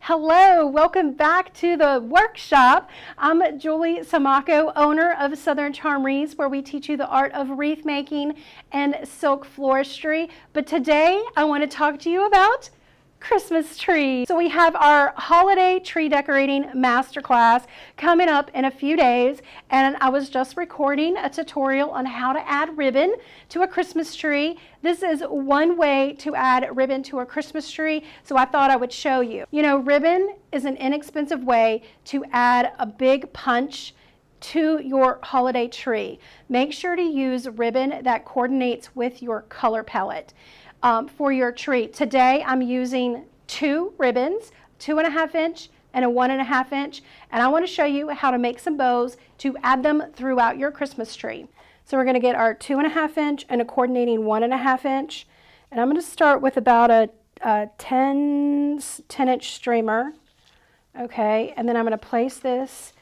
Hello, welcome back to the workshop. I'm Julie Samaco, owner of Southern Charm Wreaths, where we teach you the art of wreath making and silk floristry. But today I want to talk to you about Christmas trees. So we have our holiday tree decorating masterclass coming up in a few days, and I was just recording a tutorial on how to add ribbon to a Christmas tree. This is one way to add ribbon to a Christmas tree, so I thought I would show you. You know, ribbon is an inexpensive way to add a big punch to your holiday tree. Make sure to use ribbon that coordinates with your color palette. For your tree. Today I'm using two ribbons, 2.5 inch and a 1.5 inch, and I want to show you how to make some bows to add them throughout your Christmas tree. So we're going to get our 2.5 inch and a coordinating 1.5 inch, and I'm going to start with about a 10 inch streamer. Okay, and then I'm going to place this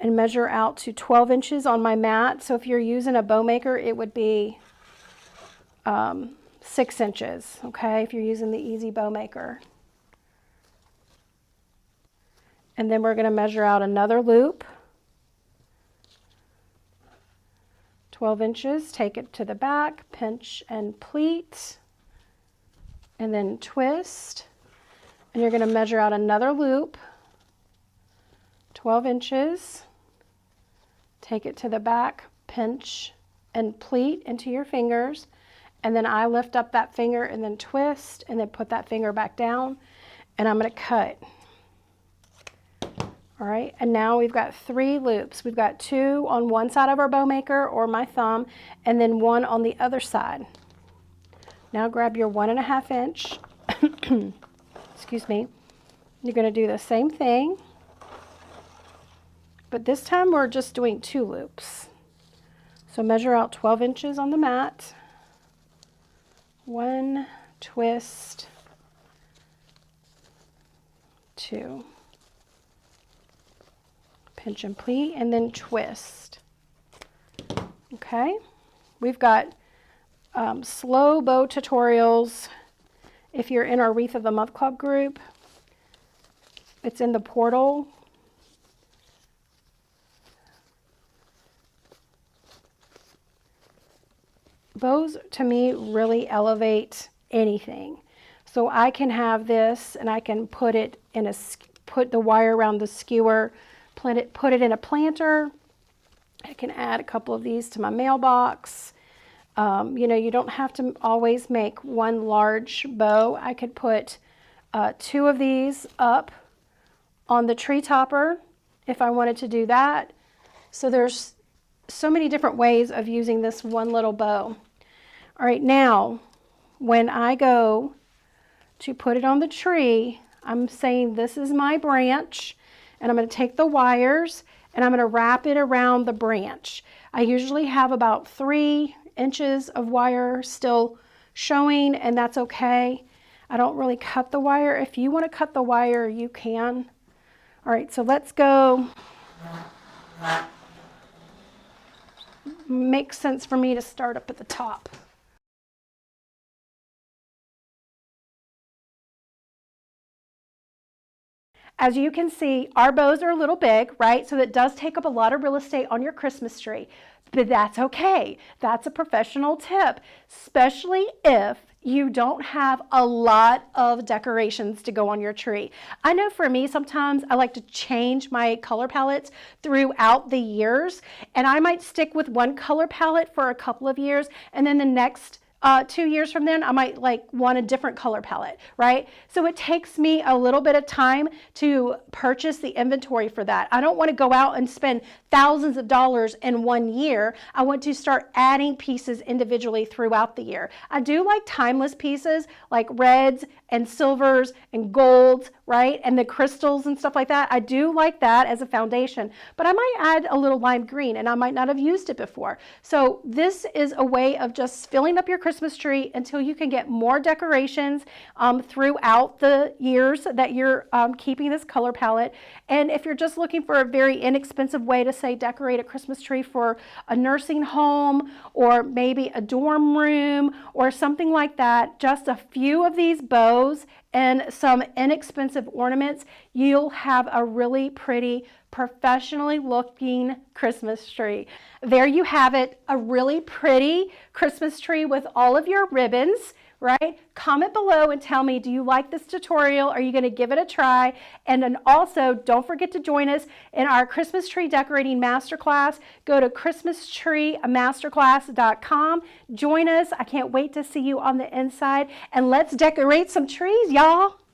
and measure out to 12 inches on my mat. So if you're using a bow maker, it would be 6 inches, okay, if you're using the Easy Bow Maker. And then we're going to measure out another loop, 12 inches, take it to the back, pinch and pleat, and then twist. And you're going to measure out another loop, 12 inches, take it to the back, pinch and pleat into your fingers. And then I lift up that finger and then twist and then put that finger back down, and I'm going to cut. All right, and now we've got 3 loops. We've got 2 on one side of our bow maker or my thumb, and then 1 on the other side. Now grab your 1.5 inch, excuse me. You're going to do the same thing, but this time we're just doing 2 loops. So measure out 12 inches on the mat. 1, twist, 2, pinch and pleat, and then twist. Okay, we've got slow bow tutorials. If you're in our Wreath of the Month Club group, it's in the portal. Bows to me really elevate anything. So I can have this and I can put it in put the wire around the skewer, put it in a planter. I can add a couple of these to my mailbox. You know, you don't have to always make one large bow. I could put 2 of these up on the tree topper if I wanted to do that. So there's so many different ways of using this one little bow. All right, now when I go to put it on the tree, I'm saying this is my branch, and I'm going to take the wires and I'm going to wrap it around the branch. I usually have about 3 inches of wire still showing, and that's okay. I don't really cut the wire. If you want to cut the wire, you can. All right, so let's go. Makes sense for me to start up at the top. As you can see, our bows are a little big, right? So that does take up a lot of real estate on your Christmas tree, but that's okay. That's a professional tip, especially if you don't have a lot of decorations to go on your tree. I know for me, sometimes I like to change my color palettes throughout the years, and I might stick with one color palette for a couple of years, and then the next 2 years from then, I might want a different color palette, right? So it takes me a little bit of time to purchase the inventory for that. I don't want to go out and spend thousands of dollars in one year. I want to start adding pieces individually throughout the year. I do like timeless pieces like reds and silvers and golds, right? And the crystals and stuff like that. I do like that as a foundation, but I might add a little lime green, and I might not have used it before. So this is a way of just filling up your Christmas tree until you can get more decorations throughout the years that you're keeping this color palette. And if you're just looking for a very inexpensive way to say decorate a Christmas tree for a nursing home or maybe a dorm room or something like that, just a few of these bows and some inexpensive ornaments, you'll have a really pretty, professionally looking Christmas tree. There you have it, a really pretty Christmas tree with all of your ribbons, right? Comment below and tell me, do you like this tutorial? Are you going to give it a try? And then also, don't forget to join us in our Christmas tree decorating masterclass. Go to christmastreemasterclass.com. Join us. I can't wait to see you on the inside. And let's decorate some trees, y'all.